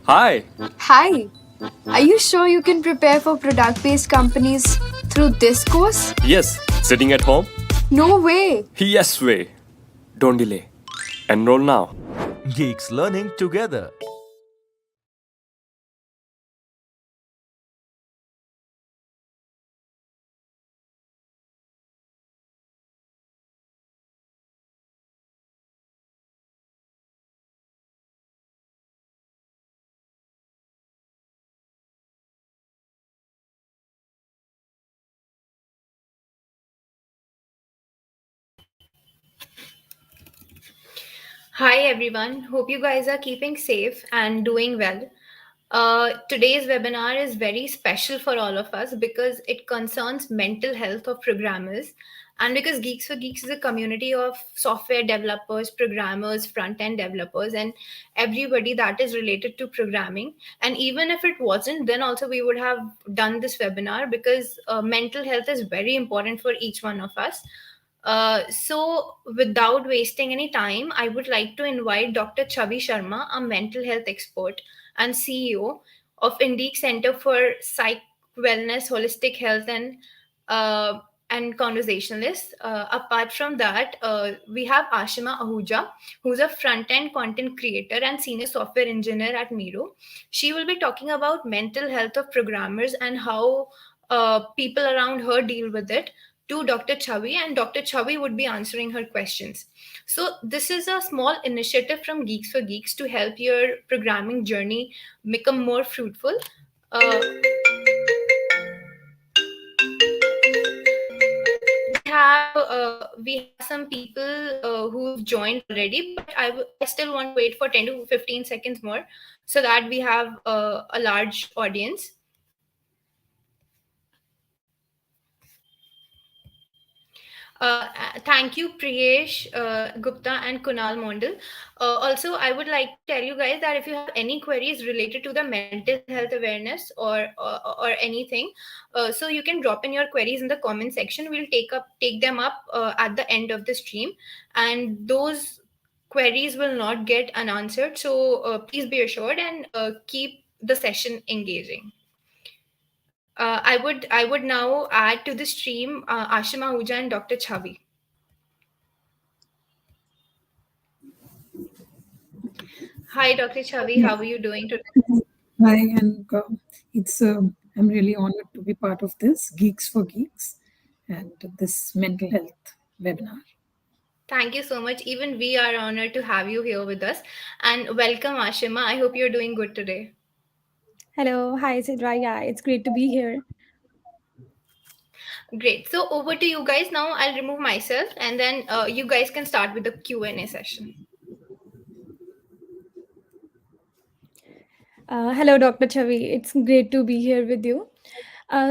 Hi. Hi, are you sure you can prepare for product based companies through this course? Yes, sitting at home? No way! Yes, way. Don't delay. Enroll now. Geeks learning together. Hi everyone, hope you guys are keeping safe and doing well. Today's webinar is very special for all of us because it concerns mental health of programmers and because Geeks for Geeks is a community of software developers, programmers, front-end developers, and everybody that is related to programming. And even if it wasn't, then also we would have done this webinar because mental health is very important for each one of us. So, without wasting any time, I would like to invite Dr. Chavi Sharma, a mental health expert and CEO of Indic Centre for Psych, Wellness, Holistic Health, uh, and conversationalists. Apart from that, we have Aashima Ahuja, who's a front-end content creator and senior software engineer at Miro. She will be talking about mental health of programmers and how people around her deal with it to Dr. Chavi, and Dr. Chavi would be answering her questions. So, this is a small initiative from Geeks for Geeks to help your programming journey become more fruitful. Uh, we have some people who've joined already, but I still want to wait for 10 to 15 seconds more so that we have a large audience. Thank you, Priyesh Gupta and Kunal Mondal. Also, I would like to tell you guys that if you have any queries related to the mental health awareness or anything, so you can drop in your queries in the comment section. We'll take them up at the end of the stream, and those queries will not get unanswered. So please be assured and keep the session engaging. I would now add to the stream Aashima Ahuja and Dr. Chavi. Hi, Dr. Chavi. Yeah. How are you doing today? Hi, and it's I'm really honored to be part of this Geeks for Geeks and this mental health webinar. Thank you so much. Even we are honored to have you here with us. And welcome, Ashima. I hope you're doing good today. Hello, hi Sidra. Yeah, it's great to be here. Great. So over to you guys. Now I'll remove myself and then you guys can start with the Q&A session. Hello, Dr. Chavi. It's great to be here with you.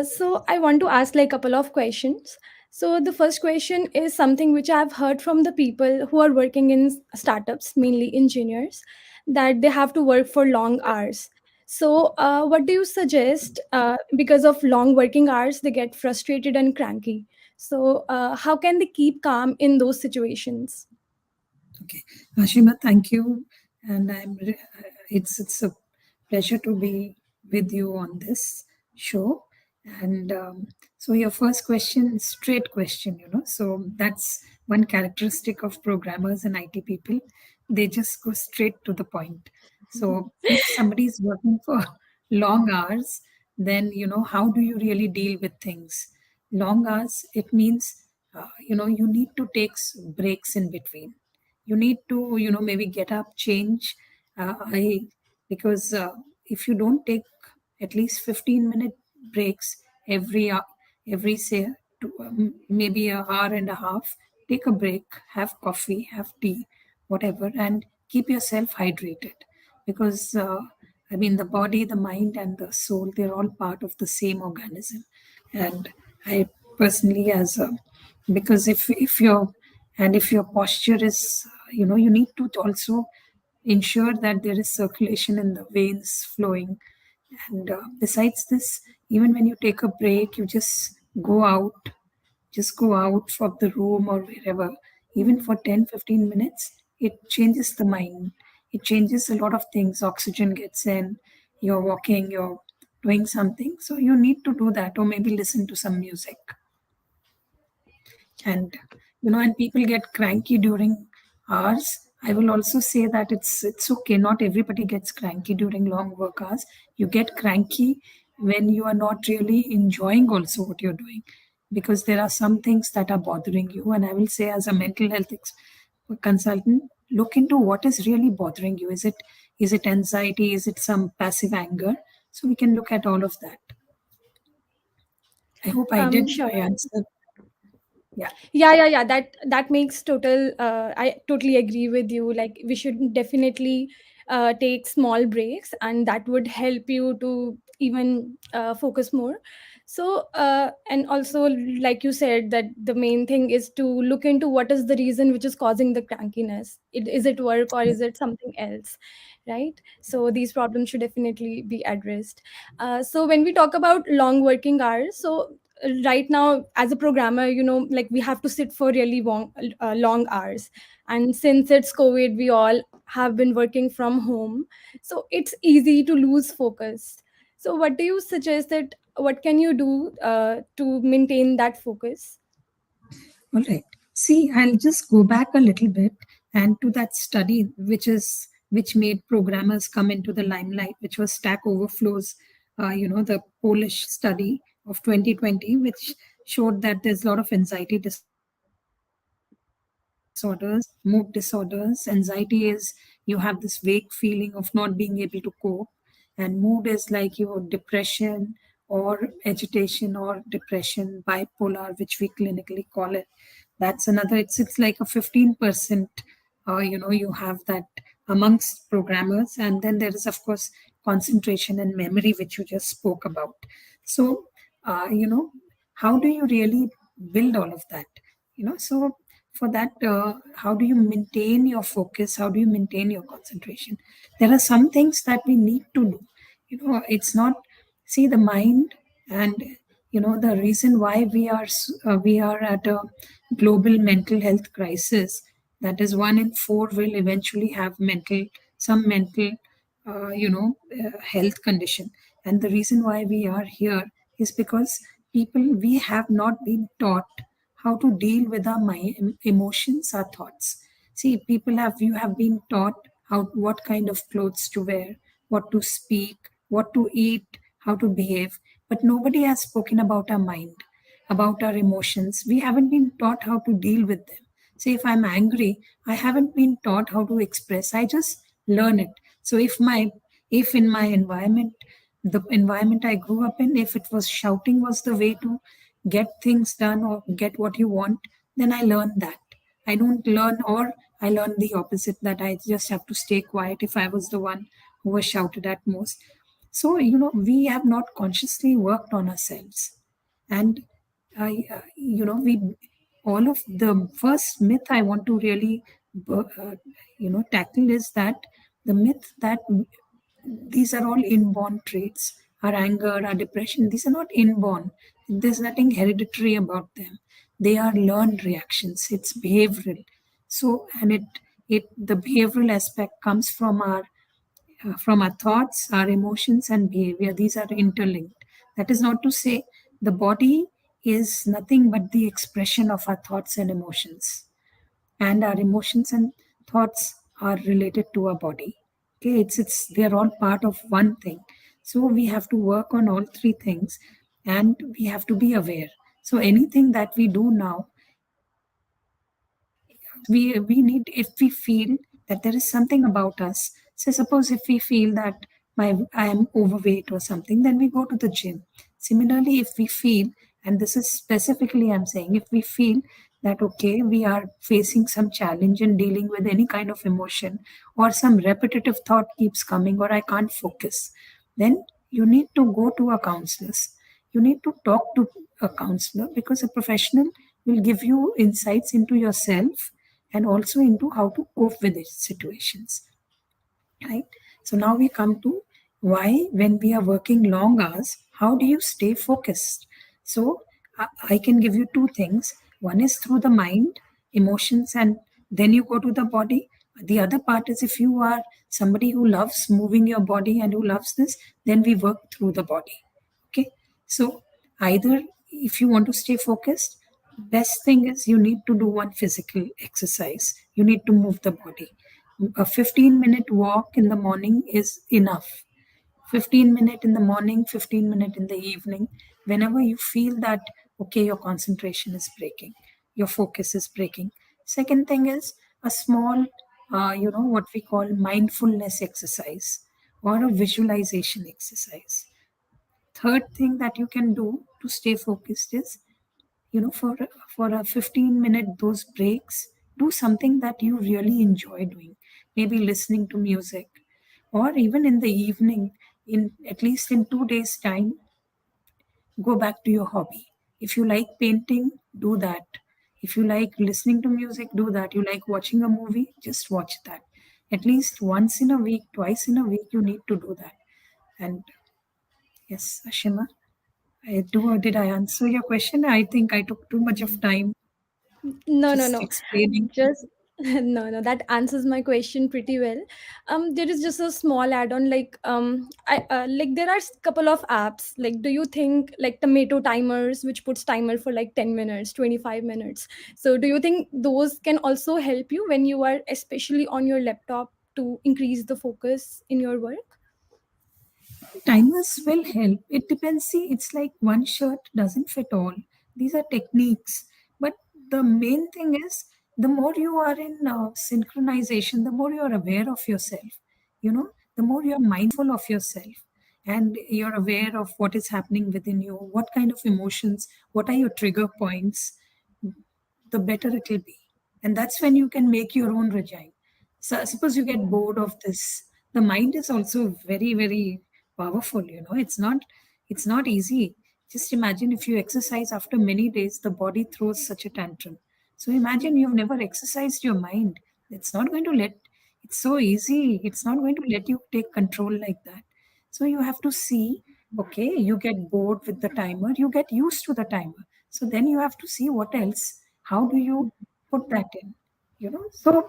So I want to ask like a couple of questions. So the first question is something which I've heard from the people who are working in startups, mainly engineers, that they have to work for long hours. So what do you suggest? Because of long working hours, they get frustrated and cranky. So how can they keep calm in those situations? Okay, Ashima, thank you, and it's a pleasure to be with you on this show. And so your first question, straight question, so that's one characteristic of programmers and IT people. They just go straight to the point. So if somebody is working for long hours, then how do you really deal with things? Long hours, it means you need to take breaks in between. You need to maybe get up, change. I Because if you don't take at least 15-minute breaks every say maybe an hour and a half, take a break, have coffee, have tea, whatever, and keep yourself hydrated. Because I mean, the body, the mind, and the soul, they're all part of the same organism. And I personally, as a because if your posture is, you need to also ensure that there is circulation in the veins flowing. And besides this, even when you take a break, you just go out of the room or wherever, even for 10-15 minutes. It changes the mind, it changes a lot of things. Oxygen gets in, you're walking, you're doing something. So you need to do that, or maybe listen to some music. And and people get cranky during hours. I will also say that it's okay, not everybody gets cranky during long work hours. You get cranky when you are not really enjoying also what you're doing, because there are some things that are bothering you. And I will say, as a mental health consultant, look into what is really bothering you. Is it anxiety? Is it some passive anger? So we can look at all of that. I hope I did Sure. I answered. Yeah. Yeah. That makes total I totally agree with you. Like, we should definitely take small breaks, and that would help you to even focus more. So and also, like you said, that the main thing is to look into what is the reason which is causing the crankiness. Is it work or is it something else, right? So these problems should definitely be addressed. So when we talk about long working hours, so right now, as a programmer, like, we have to sit for really long hours. And since it's COVID, we all have been working from home, so it's easy to lose focus. So what do you suggest, that what can you do to maintain that focus? All right. See, I'll just go back a little bit and to that study which made programmers come into the limelight, which was Stack Overflow's, the Polish study of 2020, which showed that there's a lot of anxiety disorders, mood disorders. Anxiety is you have this vague feeling of not being able to cope, and mood is like your depression or agitation or depression, bipolar, which we clinically call it. That's another. It's like a 15%. You have that amongst programmers, and then there is of course concentration and memory, which you just spoke about. So, how do you really build all of that? So for that, how do you maintain your focus? How do you maintain your concentration? There are some things that we need to do. It's not, see, the mind, and the reason why we are at a global mental health crisis, that is 1 in 4 will eventually have mental health condition. And the reason why we are here is because we have not been taught how to deal with our emotions, our thoughts. See, you have been taught what kind of clothes to wear, what to speak, what to eat, how to behave, but nobody has spoken about our mind, about our emotions. We haven't been taught how to deal with them. Say, if I'm angry, I haven't been taught how to express. I just learn it. So if in my environment, the environment I grew up in, if it was shouting was the way to get things done or get what you want, then I learned that. I don't learn, or I learned the opposite, that I just have to stay quiet if I was the one who was shouted at most. So, we have not consciously worked on ourselves. And, we, all of the first myth I want to really, tackle is that the myth that these are all inborn traits. Our anger, our depression, these are not inborn. There's nothing hereditary about them. They are learned reactions. It's behavioral. So, and it the behavioral aspect comes from our thoughts, our emotions, and behavior. These are interlinked. That is not to say the body is nothing but the expression of our thoughts and emotions, and our emotions and thoughts are related to our body. Okay, it's they're all part of one thing. So we have to work on all three things, and we have to be aware. So anything that we do now, we need, if we feel that there is something about us. So suppose if we feel that I am overweight or something, then we go to the gym. Similarly, if we feel, and this is specifically I'm saying, if we feel that okay, we are facing some challenge in dealing with any kind of emotion, or some repetitive thought keeps coming, or I can't focus, then you need to go to a counselor. You need to talk to a counselor, because a professional will give you insights into yourself and also into how to cope with these situations. Right? So now we come to why, when we are working long hours, how do you stay focused? So I can give you two things. One is through the mind, emotions, and then you go to the body. The other part is if you are somebody who loves moving your body and who loves this, then we work through the body. Okay. So either if you want to stay focused, best thing is you need to do one physical exercise. You need to move the body. A 15-minute walk in the morning is enough. 15-minute in the morning, 15-minute in the evening, whenever you feel that, okay, your concentration is breaking, your focus is breaking. Second thing is a small, what we call mindfulness exercise or a visualization exercise. Third thing that you can do to stay focused is, for a 15-minute, those breaks, do something that you really enjoy doing. Maybe listening to music, or even in the evening, in at least in 2 days time, go back to your hobby. If you like painting, do that. If you like listening to music, do that. You like watching a movie, just watch that. At least once in a week, twice in a week, you need to do that. And yes, Ashima, did I answer your question? I think I took too much of time No, no, just no. explaining. Just no, no. That answers my question pretty well. There is just a small add-on. Like, I like there are couple of apps. Like, do you think like tomato timers, which puts timer for like 10 minutes, 25 minutes? So, do you think those can also help you when you are especially on your laptop to increase the focus in your work? Timers will help. It depends. See, it's like one shirt doesn't fit all. These are techniques. But the main thing is the more you are in synchronization, the more you're aware of yourself, the more you're mindful of yourself and you're aware of what is happening within you, what kind of emotions, what are your trigger points, the better it will be. And that's when you can make your own regime. So suppose you get bored of this. The mind is also very, very powerful. It's not easy. Just imagine if you exercise after many days, the body throws such a tantrum. So imagine you've never exercised your mind. It's not going to let, it's so easy. It's not going to let you take control like that. So you have to see, okay, you get bored with the timer, you get used to the timer. So then you have to see what else. How do you put that in? So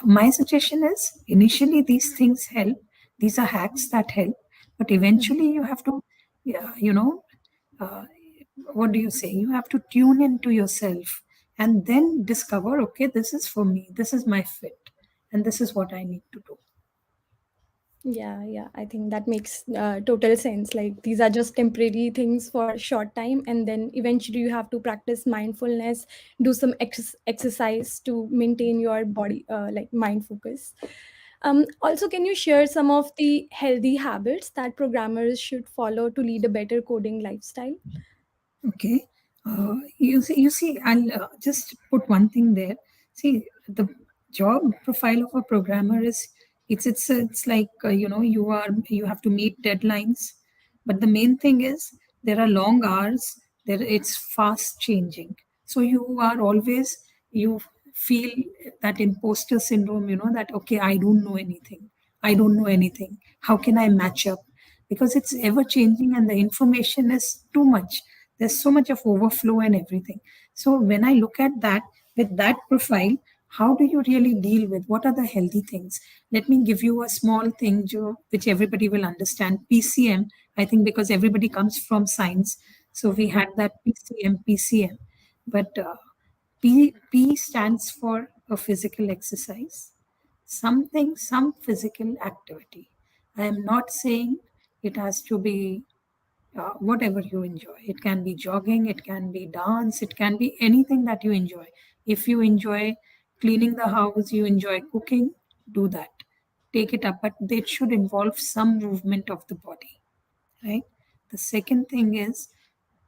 my suggestion is initially these things help. These are hacks that help, but eventually you have to, yeah, uh, what do you say? You have to tune into yourself and then discover, okay, this is for me, this is my fit, and this is what I need to do. Yeah, yeah, I think that makes total sense. Like these are just temporary things for a short time, and then eventually you have to practice mindfulness, do some exercise to maintain your body, like mind focus. Also, can you share some of the healthy habits that programmers should follow to lead a better coding lifestyle? Okay. You see, I'll just put one thing there. See, the job profile of a programmer is it's like you have to meet deadlines, but the main thing is there are long hours. It's fast changing, so you feel that imposter syndrome. That okay, I don't know anything. I don't know anything. How can I match up? Because it's ever changing and the information is too much. There's so much of overflow and everything. So when I look at that with that profile, how do you really deal with what are the healthy things? Let me give you a small thing, Joe, which everybody will understand. PCM, I think because everybody comes from science, so we had that PCM. But P stands for a physical exercise, some physical activity. I am not saying it has to be whatever you enjoy. It can be jogging, it can be dance, it can be anything that you enjoy. If you enjoy cleaning the house, you enjoy cooking, do that. Take it up, but it should involve some movement of the body, right? The second thing is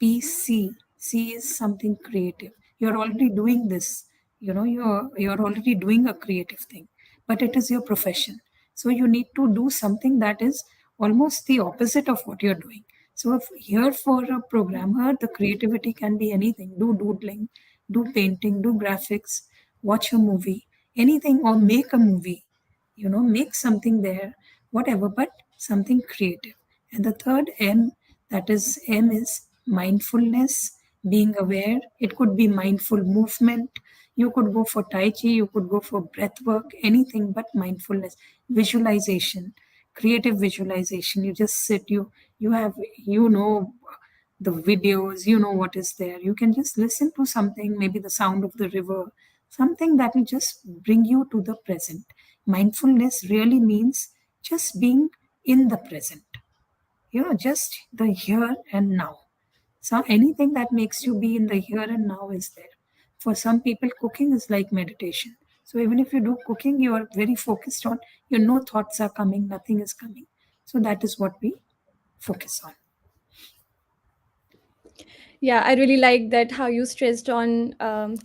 PC. C is something creative. You're already doing this. You're already doing a creative thing, but it is your profession. So you need to do something that is almost the opposite of what you're doing. So if here for a programmer, the creativity can be anything. Do doodling, do painting, do graphics, watch a movie, anything, or make a movie. Make something there, whatever, but something creative. And the third M is mindfulness, being aware. It could be mindful movement. You could go for Tai Chi, you could go for breath work, anything but mindfulness, visualization, creative visualization. You just sit, you have, the videos, what is there. You can just listen to something, maybe the sound of the river, something that will just bring you to the present. Mindfulness really means just being in the present, just the here and now. So anything that makes you be in the here and now is there. For some people, cooking is like meditation. So even if you do cooking, you are very focused on, no thoughts are coming, nothing is coming. So that is what we focus on. Yeah, I really like that how you stressed on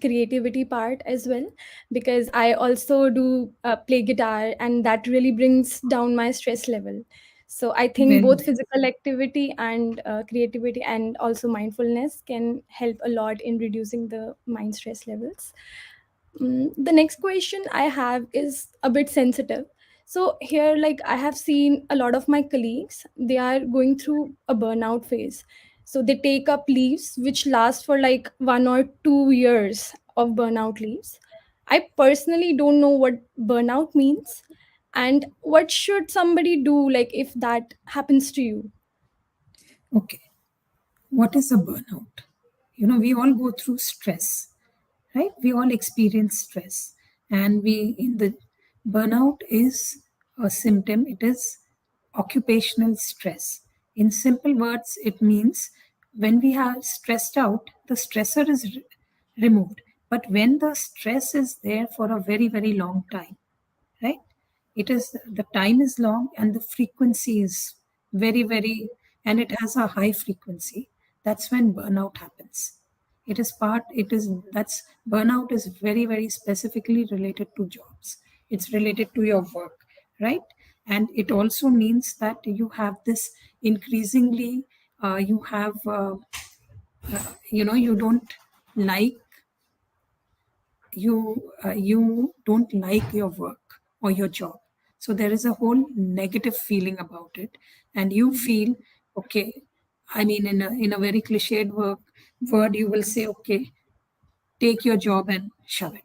creativity part as well, because I also do play guitar, and that really brings down my stress level. So I think Very both nice. physical activity and creativity and also mindfulness can help a lot in reducing the mind stress levels. The next question I have is a bit sensitive. So here, like, I have seen a lot of my colleagues, they are going through a burnout phase. So they take up leaves which last for like 1 or 2 years of burnout leaves. I personally don't know what burnout means, and what should somebody do like if that happens to you. Okay. What is a burnout? We all go through stress, right? We all experience stress. And in the burnout is a symptom, it is occupational stress. In simple words, it means when we are stressed out, the stressor is removed. But when the stress is there for a very, very long time, right? It is the time is long and the frequency is very, very, and it has a high frequency. That's when burnout happens. That's burnout is very, very specifically related to jobs. It's related to your work, right? And it also means that you have this increasingly, you have, you don't like you don't like your work or your job, so there is a whole negative feeling about it, and you feel, okay, I mean, in a very cliched word, you will say, okay, take your job and shove it.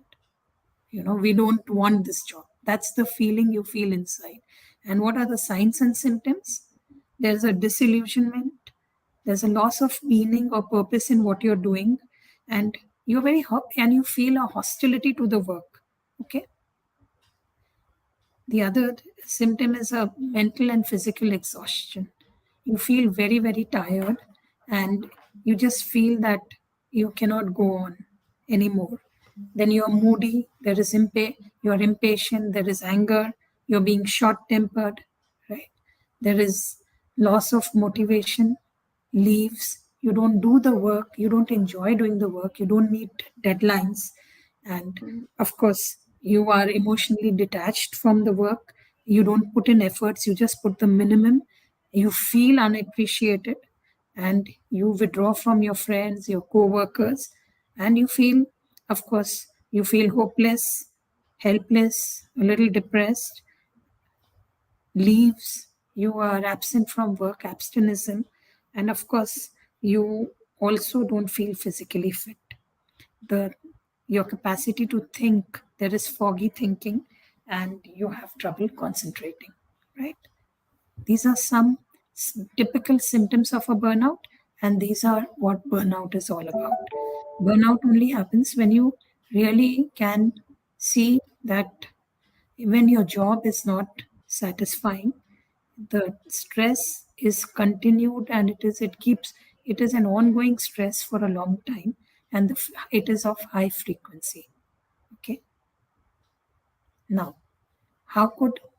We don't want this job. That's the feeling you feel inside. And what are the signs and symptoms? There's a disillusionment, there's a loss of meaning or purpose in what you're doing, and and you feel a hostility to the work. Okay. The other symptom is a mental and physical exhaustion. You feel very, very tired, and you just feel that you cannot go on anymore. Then you're moody, you're impatient, there is anger, you're being short tempered, right? There is loss of motivation, leaves, you don't do the work, you don't enjoy doing the work, you don't meet deadlines, and of course, you are emotionally detached from the work. You don't put in efforts, you just put the minimum. You feel unappreciated, and you withdraw from your friends, your co-workers, and you feel, of course, you feel hopeless, helpless, a little depressed. Leaves, you are absent from work, abstention, and of course, you also don't feel physically fit. The Your capacity to think, there is foggy thinking, and you have trouble concentrating, right? These are some typical symptoms of a burnout, and these are what burnout is all about. Burnout only happens when you really can see that when your job is not satisfying, the stress is continued, and it is an ongoing stress for a long time, and it is of high frequency. Okay. Now,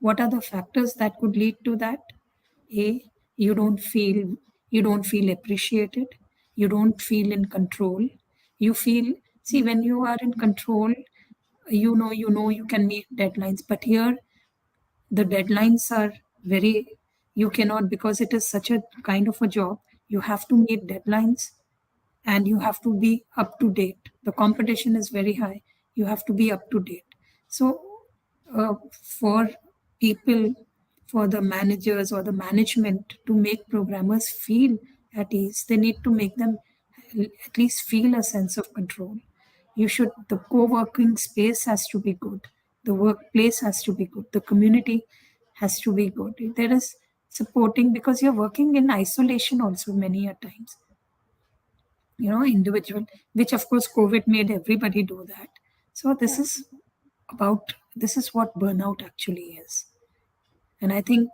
what are the factors that could lead to that? A, you don't feel you don't feel appreciated, you don't feel in control. You feel, see, when you are in control, you can meet deadlines, but here the deadlines are very, you cannot, because it is such a kind of a job, you have to meet deadlines, and you have to be up to date. The competition is very high, you have to be up to date. So for people, for the managers or the management to make programmers feel at ease, they need to make them at least feel a sense of control. The co-working space has to be good, the workplace has to be good, the community has to be good. There is supporting, because you're working in isolation also many a times, individual, which of course COVID made everybody do that. So Yeah. this is what burnout actually is. And I think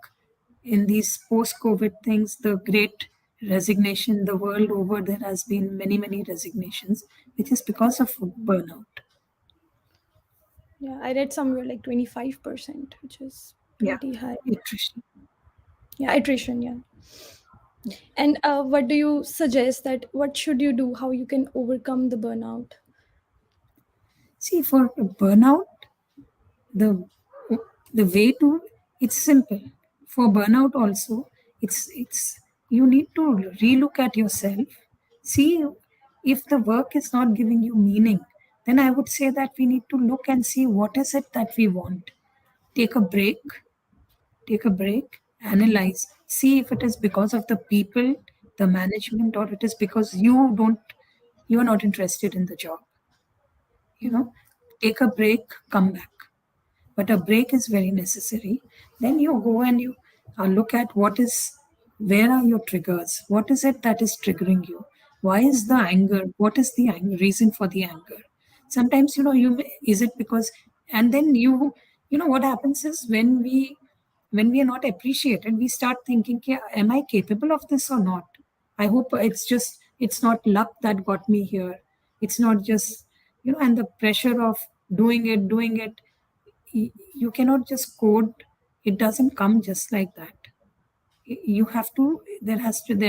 in these post COVID things, the great resignation, the world over, there has been many resignations, which is because of burnout. Yeah, I read somewhere like 25%, which is Yeah, pretty high. attrition. Yeah, attrition, yeah. And what do you suggest that what should you do, how you can overcome the burnout? See, for burnout, the the way to it's simple. For burnout also, it's you need to relook at yourself, see if the work is not giving you meaning. Then I would say that we need to look and see what is it that we want. Take a break, analyze, see if it is because of the people, the management, or it is because you are not interested in the job. you Mhm. know Take a break, come back. But a break is very necessary. Then you go and you look at where are your triggers, what is it that is triggering you, why is the anger, what is the reason for the anger. Sometimes is it because, and then what happens is when we are not appreciated, we start thinking, "Kya, am I capable of this or not? I hope it's not luck that got me here. It's not just, and the pressure of doing it. You cannot just code. It doesn't come just like that. You have to, there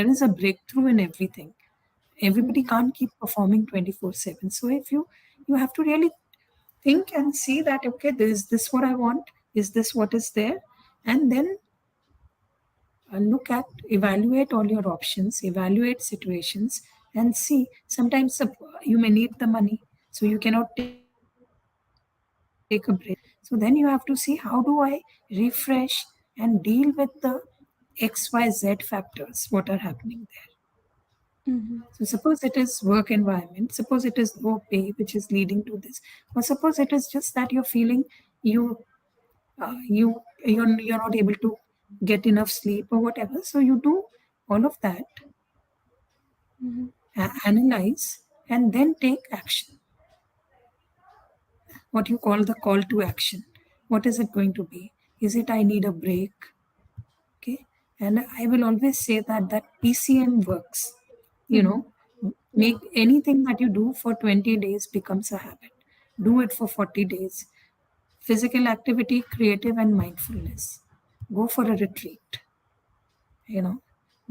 is a breakthrough in everything. Everybody can't keep performing 24/7. So if you have to really think and see that, okay, is this what I want? Is this what is there? And then evaluate all your options, evaluate situations, and see. Sometimes you may need the money, so you cannot take a break. So then you have to see, how do I refresh and deal with the XYZ factors, what are happening there. So Mhm. suppose it is work environment, suppose it is low pay, which is leading to this, or suppose it is just that you're feeling you you're not able to get enough sleep or whatever. So you do all of that, Mhm. analyze, and then take action. What you call the call to action. What is it going to be? Is it I need a break? Okay. And I will always say that PCM works. You Mhm. know, Yeah. make anything that you do for 20 days becomes a habit. Do it for 40 days. Physical activity, creative, and mindfulness. Go for a retreat. You know,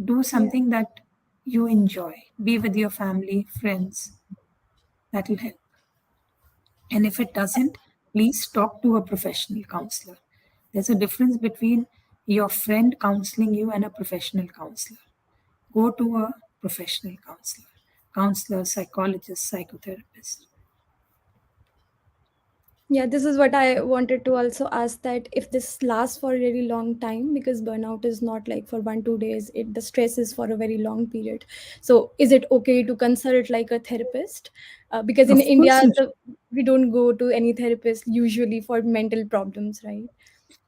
do Yeah. something that you enjoy. Be with your family, friends. That will help. And if it doesn't, please talk to a professional counselor. There's a difference between your friend counseling you and a professional counselor. Go to a professional counselor, psychologist, psychotherapist. Yeah, this is what I wanted to also ask, that if this lasts for a really long time, because burnout is not like for 1 2 days, the stress is for a very long period. So is it okay to consult like a therapist? Because in Of course, India, we don't go to any therapist usually for mental problems, right?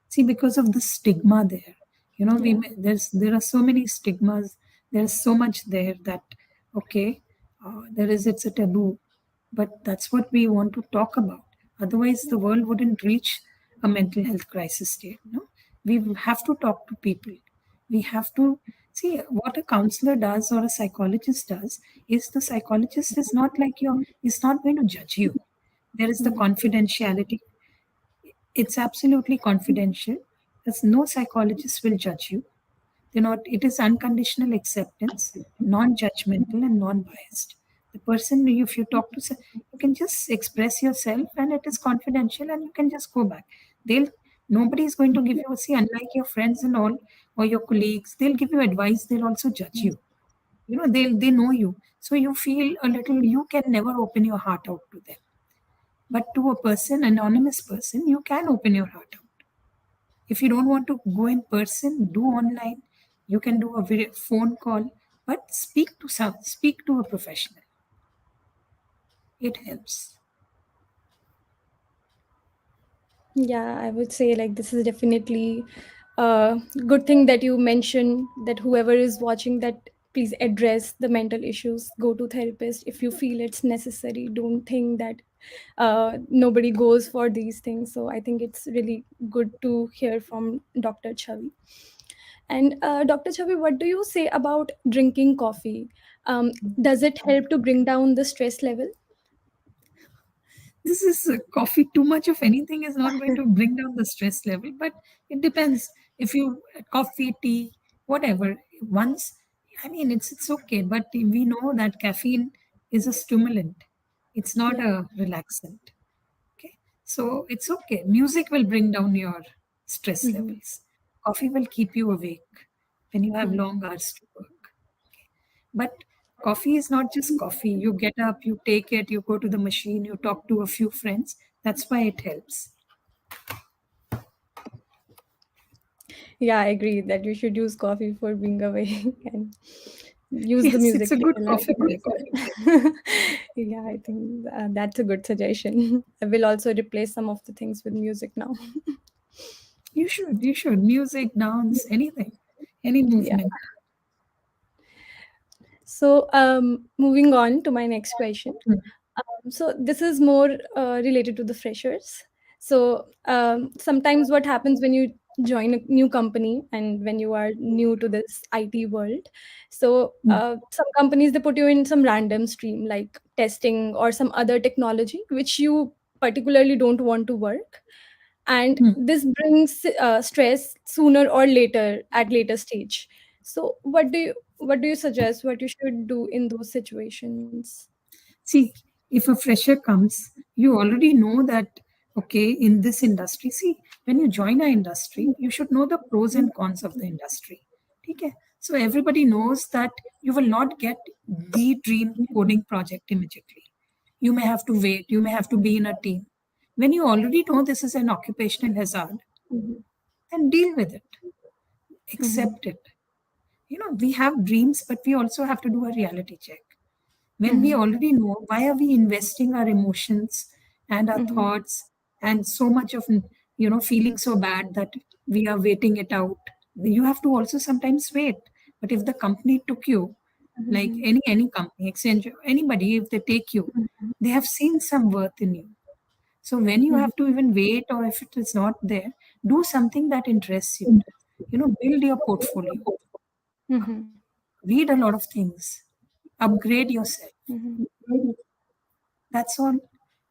see, because of the stigma there, Yeah. there are so many stigmas. There's so much there that, okay, it's a taboo, but that's what we want to talk about. Otherwise, the world wouldn't reach a mental health crisis state. We have to talk to people. We have to see what a counselor does or a psychologist does. Is the psychologist is not like is not going to judge you. There is the Mhm. confidentiality. It's absolutely confidential. There's no psychologist will judge you. It is unconditional acceptance, non-judgmental and non-biased. The person, if you talk to, you can just express yourself and it is confidential and you can just go back. They'll, nobody is going to give you, see, unlike your friends and all, or your colleagues, they'll give you advice, they'll also judge you. They know you. So you feel a little, you can never open your heart out to them. But to a person, anonymous person, you can open your heart out. If you don't want to go in person, do online. You can do a phone call, but speak to a professional. It helps. Yeah, I would say like this is definitely a good thing that you mentioned that whoever is watching that please address the mental issues, go to therapist if you feel it's necessary. Don't think that nobody goes for these things. So I think it's really good to hear from Dr. Chavi. And Dr. Chavi, what do you say about drinking coffee? Does it help to bring down the stress level? This is coffee. Too much of anything is not going to bring down the stress level, but it depends. If you coffee, tea, whatever, once, I mean, it's okay, but we know that caffeine is a stimulant. It's not Yeah. a relaxant. Okay, so it's okay. Music will bring down your stress Mm-hmm. levels. Coffee will keep you awake when you have Mm-hmm. long hours to work. But coffee is not just coffee. You get up, you take it, you go to the machine, you talk to a few friends. That's why it helps. Yeah, I agree that you should use coffee for being awake and use the Yes, it's music a to good relax coffee break. yourself. Yeah, I think that's a good suggestion. I will also replace some of the things with music now. You should, you should. Music, dance, anything, any Yeah. movement. So, moving on to my next question. Mm, So this is more related to the freshers. So sometimes what happens when you join a new company and when you are new to this IT world, so mm, some companies they put you in some random stream like testing or some other technology which you particularly don't want to work, and mm. this brings stress sooner or later at later stage. So what do you suggest what you should do in those situations? See, if a fresher comes, you already know that, okay, in this industry, see, when you join an industry, you should know the pros and cons of the industry. Okay? So everybody knows that you will not get the dream coding project immediately. You may have to wait, you may have to be in a team. When you already know this is an occupational hazard, Mhm. then deal with it, Mhm. accept it. You know, we have dreams, but we also have to do a reality check. When we Mhm. already know, why are we investing our emotions and our Mhm. thoughts and so much of, feeling so bad that we are waiting it out? You have to also sometimes wait. But if the company took you, like Mhm. any company, Accenture, anybody, if they take you, they have seen some worth in you. So when you Mhm. have to even wait, or if it is not there, do something that interests you. Build your portfolio, Mhm. read a lot of things, upgrade yourself. Mhm. That's all.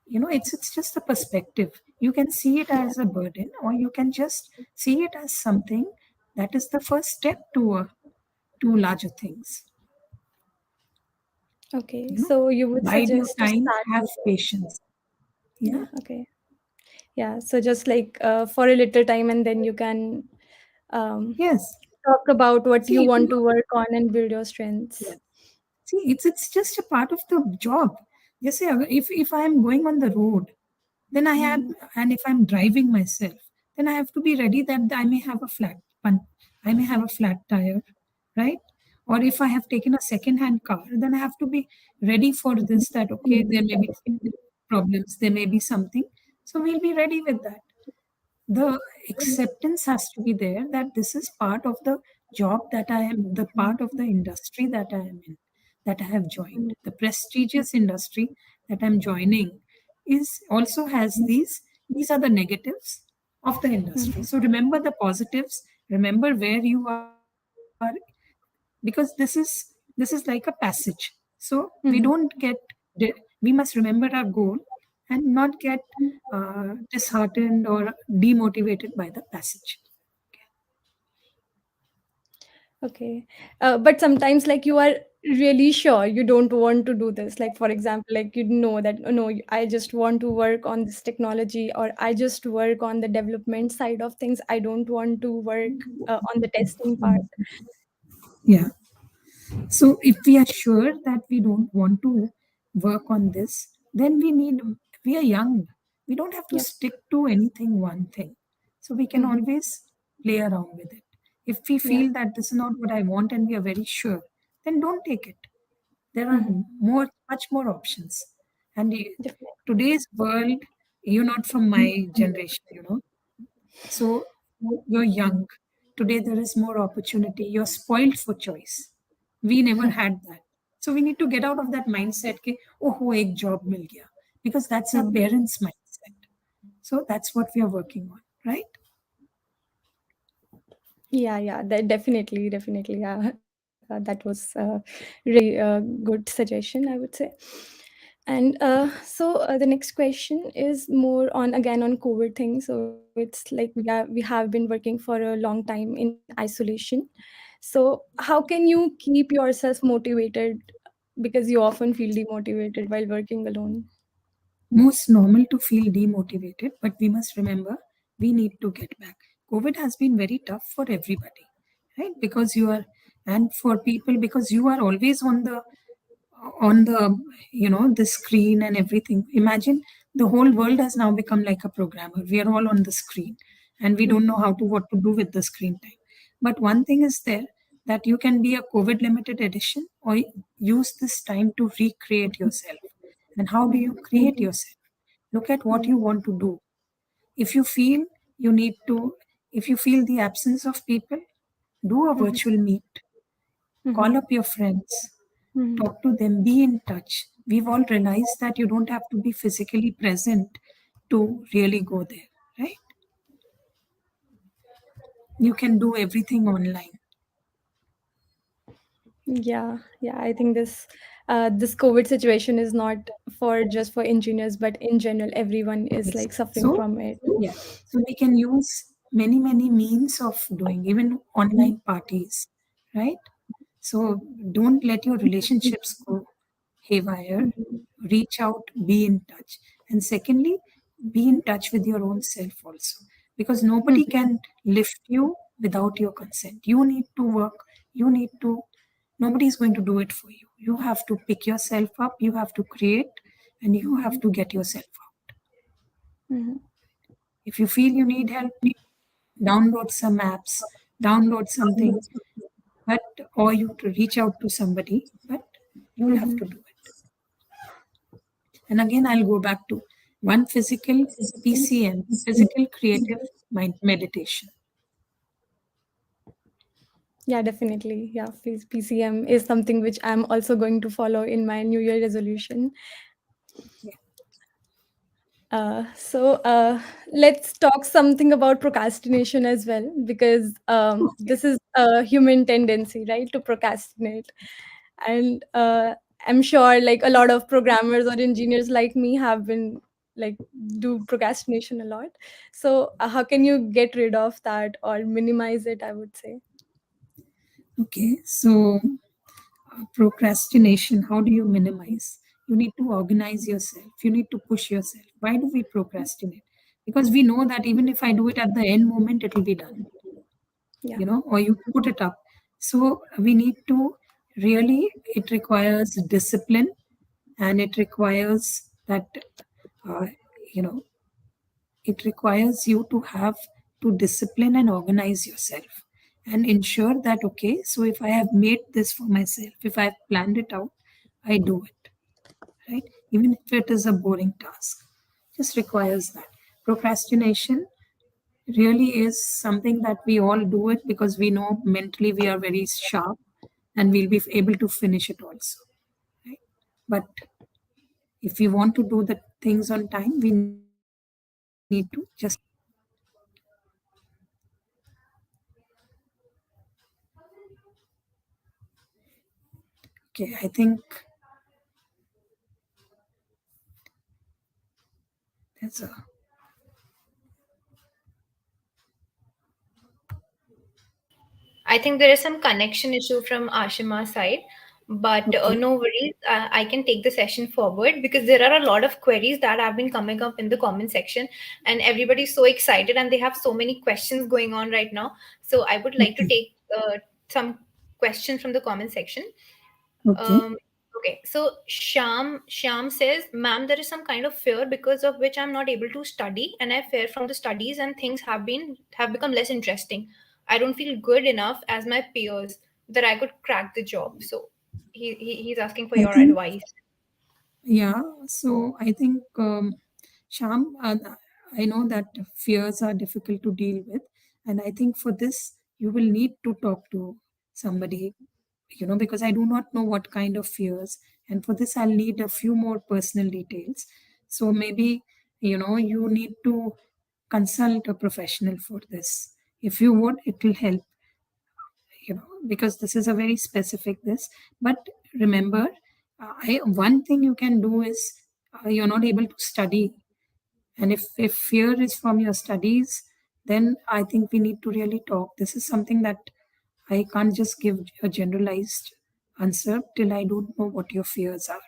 It's just a perspective. You can see it as a burden, or you can just see it as something that is the first step to larger things. Okay, You know, so you would bide your suggest to time, start. have patience. Yeah. Yeah, okay. Yeah, so just like for a little time, and then you can um, Yes. talk about what you See, want to work on and build your strengths. see, it's just a part of the job. Just say, if I am going on the road, then I have, Mhm. and if I'm driving myself, then I have to be ready that I may have a I may have a flat tire, right? Or if I have taken a second-hand car, then I have to be ready for this. That okay, there may be problems, there may be something, so we'll be ready with that. The acceptance has to be there that this is part of the job that I am, the part of the industry that I am in, that I have joined. The prestigious industry that I'm joining is also has these are the negatives of the industry. Mhm. So remember the positives, remember where you are, because this is like a passage. So we don't Mhm. get we must remember our goal and not get disheartened or demotivated by the passage. Okay. But sometimes, like, you are really sure you don't want to do this. Like, for example, like, you know that, oh, no, I just want to work on this technology, or I just work on the development side of things. I don't want to work on the testing part. Yeah. So if we are sure that we don't want to work on this, then we are young. We don't have to Yep. stick to anything, one thing. So we can Hmm. always play around with it. If we Yeah. feel that this is not what I want and we are very sure, then don't take it. There are Hmm. much more options. And Definitely. today's world You're not from my generation. So you're young. Today there is more opportunity. You're spoiled for choice. We never had that. So we need to get out of that mindset कि oh ek job mil gaya, because that's our Mhm. parents' mindset. So that's what we are working on, right? Yeah, yeah, that definitely. Yeah, that was really good suggestion, I would say. And so the next question is more on again on COVID thing. So it's like we have been working for a long time in isolation. So how can you keep yourself motivated because you often feel demotivated while working alone? Most normal to feel demotivated, but we must remember we need to get back. COVID has been very tough for everybody, right? Because you are, and for people, because you are always on the screen and everything. Imagine the whole world has now become like a programmer. We are all on the screen, and we don't know how to what to do with the screen time. But one thing is there, that you can be a COVID limited edition, or use this time to recreate yourself. And how do you create yourself? Look at what you want to do. If you feel you need to, if you feel the absence of people, do a Mhm, virtual meet, mhm, call up your friends, mhm, talk to them, be in touch. We've all realized that you don't have to be physically present to really go there, right? You can do everything online. yeah. I think this COVID situation is not for just for engineers, but in general, everyone is Yes. like suffering So, from it. yeah. So we can use many means of doing, even online parties, right? So don't let your relationships go haywire. Reach out, be in touch. And secondly, be in touch with your own self also. Because nobody can lift you without your consent. You need to work. You need to, nobody is going to do it for you. You have to pick yourself up, you have to create, and you have to get yourself out. Mhm. If you feel you need help, download some apps, download something, but or you to reach out to somebody, but you'll have Mhm. to do it. And again, I'll go back to one physical PCM, physical creative mind meditation. Yeah, definitely. Yeah, PCM is something which I'm also going to follow in my New Year resolution. Yeah. So let's talk something about procrastination as well, because Okay. this is a human tendency, right, to procrastinate. And I'm sure like a lot of programmers or engineers like me have been like do procrastination a lot. So how can you get rid of that or minimize it, I would say? Okay. So procrastination, how do you minimize? You need to organize yourself. You need to push yourself. Why do we procrastinate? Because we know that even if I do it at the end moment, it will be done, Yeah. or you put it up. So we need to really, it requires discipline, and it requires that, uh, you know, it requires you to have to discipline and organize yourself and ensure that, okay, so if I have made this for myself, if I've planned it out, I do it, right? Even if it is a boring task, just requires that. Procrastination really is something that we all do it because we know mentally we are very sharp and we'll be able to finish it also, right? But if we want to do the things on time, we need to just okay. I think there's a I think there is some connection issue from Ashima's side, but okay. no worries. I can take the session forward because there are a lot of queries that have been coming up in the comment section, and everybody's so excited and they have so many questions going on right now. So I would like to Okay. take some questions from the comment section. Okay. Um, okay, so Sham says, "Ma'am, there is some kind of fear because of which I'm not able to study, and I fear from the studies, and things have become less interesting. I don't feel good enough as my peers that I could crack the job." So he's asking for I your think, advice. yeah. So I think Sham, I know that fears are difficult to deal with, and I think for this you will need to talk to somebody, because I do not know what kind of fears, and for this I'll need a few more personal details. So maybe you need to consult a professional for this. If you would, it will help, because this is a very specific this. But remember, one thing you can do is, you're not able to study, and if fear is from your studies, then I think we need to really talk. This is something that I can't just give a generalized answer till I don't know what your fears are.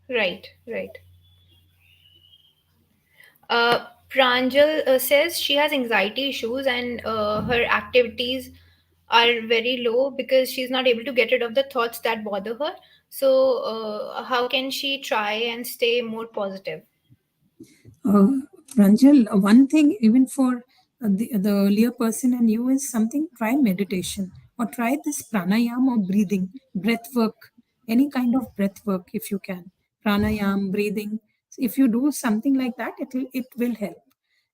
Right, right. Pranjal says she has anxiety issues and her activities are very low because she's not able to get rid of the thoughts that bother her. So, how can she try and stay more positive? Uh, Pranjal, one thing even for the earlier person and you is something, try meditation or try this pranayam or breathing, breath work, any kind of breath work if you can. Pranayam, breathing. If you do something like that, it will help.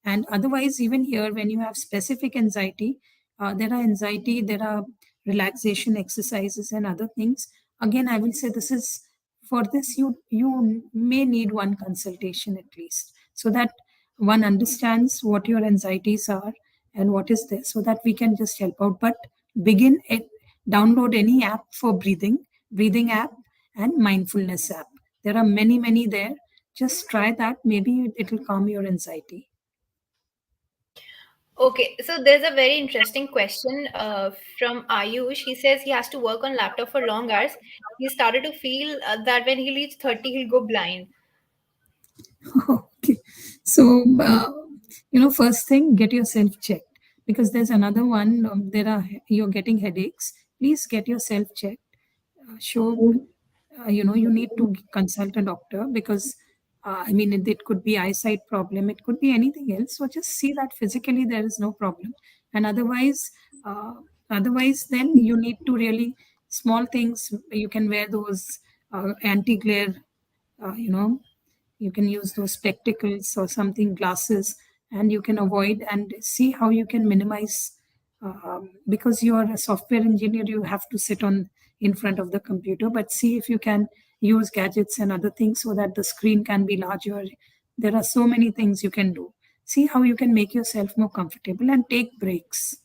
And otherwise, even here, when you have specific anxiety, there are relaxation exercises and other things. Again, I will say this is, for this you may need one consultation at least, so that one understands what your anxieties are and what is there, so that we can just help out. But begin it, download any app for breathing app and mindfulness app. There are many there. Just try that. Maybe it will calm your anxiety. Okay, so there's a very interesting question from Ayush. He says he has to work on laptop for long hours. He started to feel that when he reaches 30, he'll go blind. Okay. So, first thing, get yourself checked, because there's another one. You're getting headaches. Please get yourself checked. Show, you need to consult a doctor, because, I mean, it could be eyesight problem. It could be anything else. So just see that physically there is no problem. And uh, otherwise, then you need to really, small things. You can wear those anti-glare, you know, you can use those spectacles or something, glasses, and you can avoid and see how you can minimize, because you are a software engineer, you have to sit on in front of the computer, but see if you can use gadgets and other things so that the screen can be larger. There are so many things you can do. See how you can make yourself more comfortable and take breaks.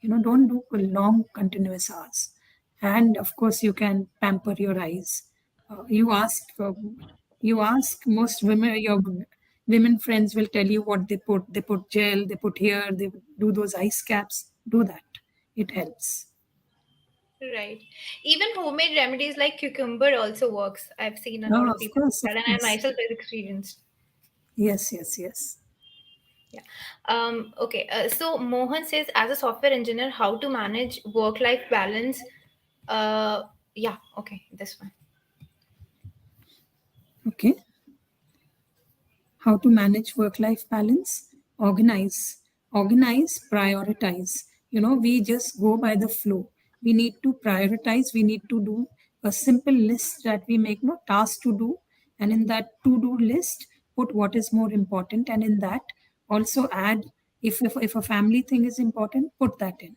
Don't do long continuous hours. And of course, you can pamper your eyes. You ask most women, your women friends will tell you what they put gel, they put here, they do those ice caps. Do that, it helps. Right. Even homemade remedies like cucumber also works. I've seen a lot Oh, of of people do course, that, of and I course. myself have experienced. Yes. Yeah. Okay. So Mohan says, as a software engineer, how to manage work-life balance? Uh, yeah. Okay. This one. Okay. How to manage work life balance? Organize, prioritize. We just go by the flow. We need to prioritize. We need to do a simple list that we make, no task to do, and in that to do list, put what is more important, and in that also add, if a family thing is important, put that in.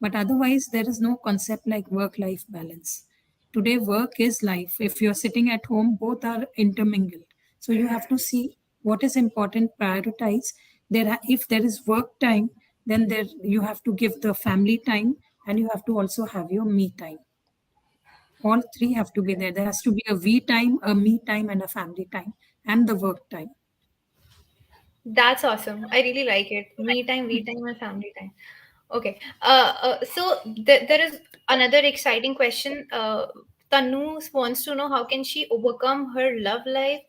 But otherwise, there is no concept like work life balance. Today, work is life. If you're sitting at home, both are intermingled. So you have to see what is important, prioritize. If there is work time, then there you have to give the family time, and you have to also have your me time. All three have to be there. There has to be a we time, a me time, and a family time, and the work time. That's awesome. I really like it. Me time, and family time. Okay. So there is another exciting question. Tanu wants to know how can she overcome her love life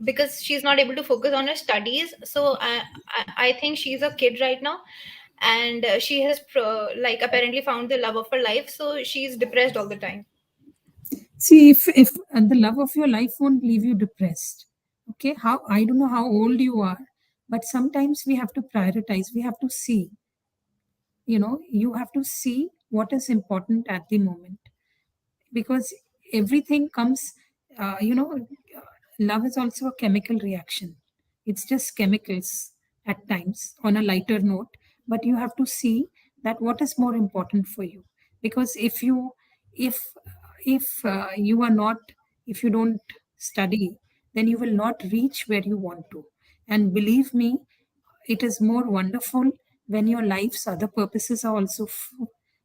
because she's not able to focus on her studies. So I think she's a kid right now, and she has like apparently found the love of her life. So she's depressed all the time. See, if the love of your life won't leave you depressed. Okay, how, I don't know how old you are, but sometimes we have to prioritize. We have to see. You have to see what is important at the moment, because everything comes. Uh, you know, love is also a chemical reaction. It's just chemicals at times on a lighter note, but you have to see that what is more important for you. Because if you are not, if you don't study, then you will not reach where you want to. And believe me, it is more wonderful when your life's other purposes are also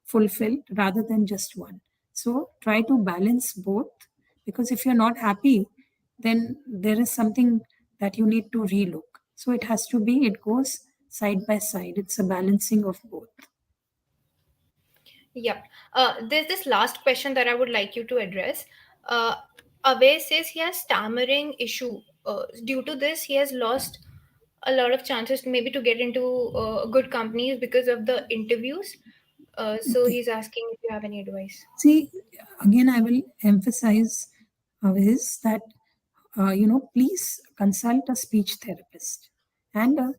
fulfilled rather than just one. So try to balance both, because if you're not happy, then there is something that you need to relook. So it has to be, it goes side by side. It's a balancing of both. Yep. There's this last question that I would like you to address. Uh, Abe says he has stammering issue. Due to this, he has lost a lot of chances maybe to get into good companies because of the interviews. So Okay. he's asking if you have any advice. See, again, I will emphasize is that, please consult a speech therapist. And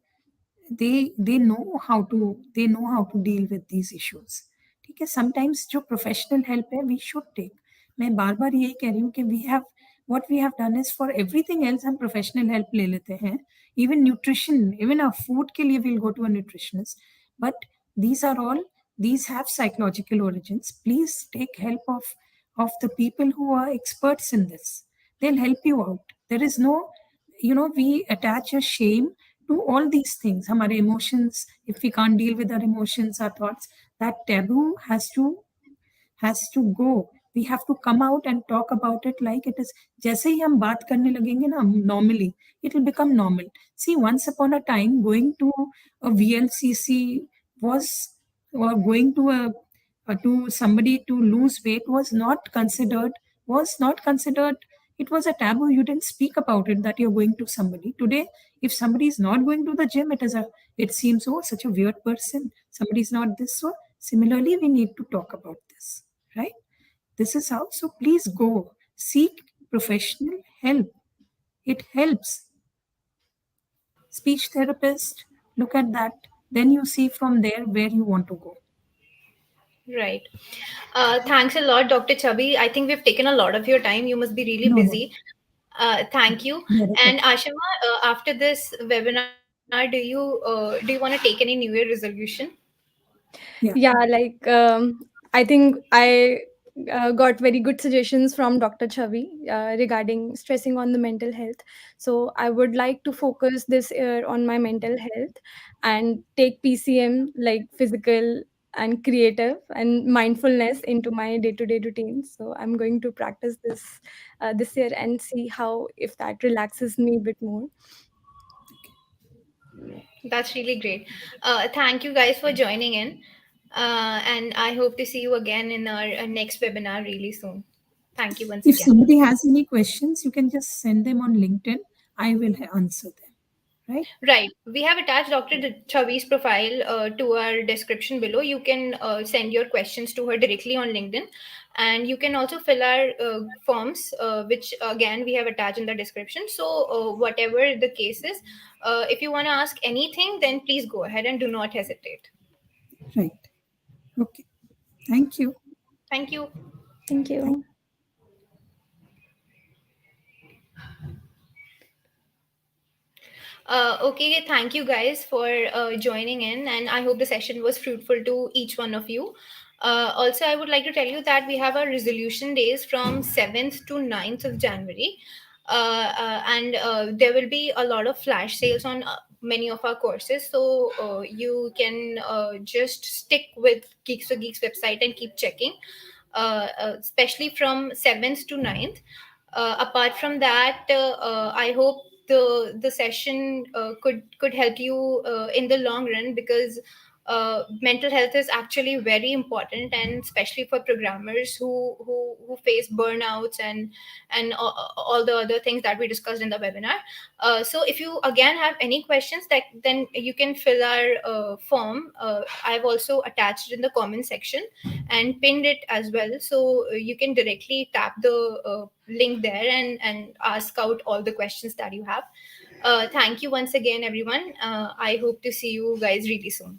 they know how to deal with these issues. ठीक है, sometimes जो professional help है we should take. मैं बार बार यही कह रही हूँ कि we have, what we have done is for everything else हम professional help ले लेते हैं. Even nutrition, even our food के लिए we'll go to a nutritionist. But these are all, these have psychological origins. Please take help of the people who are experts in this. They'll help you out. There is no, we attach a shame to all these things. Hamare emotions, if we can't deal with our emotions, our thoughts, that taboo has to go. We have to come out and talk about it like it is. जैसे ही हम बात करने लगेंगे ना normally, it will become normal. See, once upon a time, going to a VLCC was, or going to to somebody to lose weight was not considered. It was a taboo. You didn't speak about it that you're going to somebody. Today, if somebody is not going to the gym, it seems, oh, such a weird person. Somebody is not this. So similarly, we need to talk about this, right? This is how. So please go seek professional help. It helps. Speech therapist, look at that. Then you see from there where you want to go. Right. Thanks a lot, Dr. Chabi. I think we've taken a lot of your time. You must be really No, no. busy. Thank you. Very good. And Ashima, after this webinar, do you want to take any New Year resolution? Yeah. Yeah, like I think I got very good suggestions from Dr. Chavi regarding stressing on the mental health. So I would like to focus this year on my mental health and take PCM, like physical and creative and mindfulness, into my day-to-day routine. So I'm going to practice this year and see how, if that relaxes me a bit more. That's really great. Thank you guys for joining in. And I hope to see you again in our next webinar really soon. Thank you once If again. somebody has any questions, you can just send them on LinkedIn. I will answer them. Right? Right. We have attached Dr. Chavi's profile to our description below. You can send your questions to her directly on LinkedIn. And you can also fill our forms, which again we have attached in the description. So, whatever the case is, if you want to ask anything, then please go ahead and do not hesitate. Right. Okay. Thank you. Thank you. Thank you. Okay, thank you guys for joining in, and I hope the session was fruitful to each one of you. Also, I would like to tell you that we have our resolution days from 7th to 9th of January, and there will be a lot of flash sales on many of our courses. So you can just stick with Geeks for Geeks website and keep checking, especially from 7th to 9th. Apart from that, I hope the session could help you in the long run, because mental health is actually very important, and especially for programmers who face burnouts and all the other things that we discussed in the webinar. So if you again have any questions, that then you can fill our form. I've also attached in the comment section and pinned it as well, so you can directly tap the link there and ask out all the questions that you have. Thank you once again, everyone. I hope to see you guys really soon.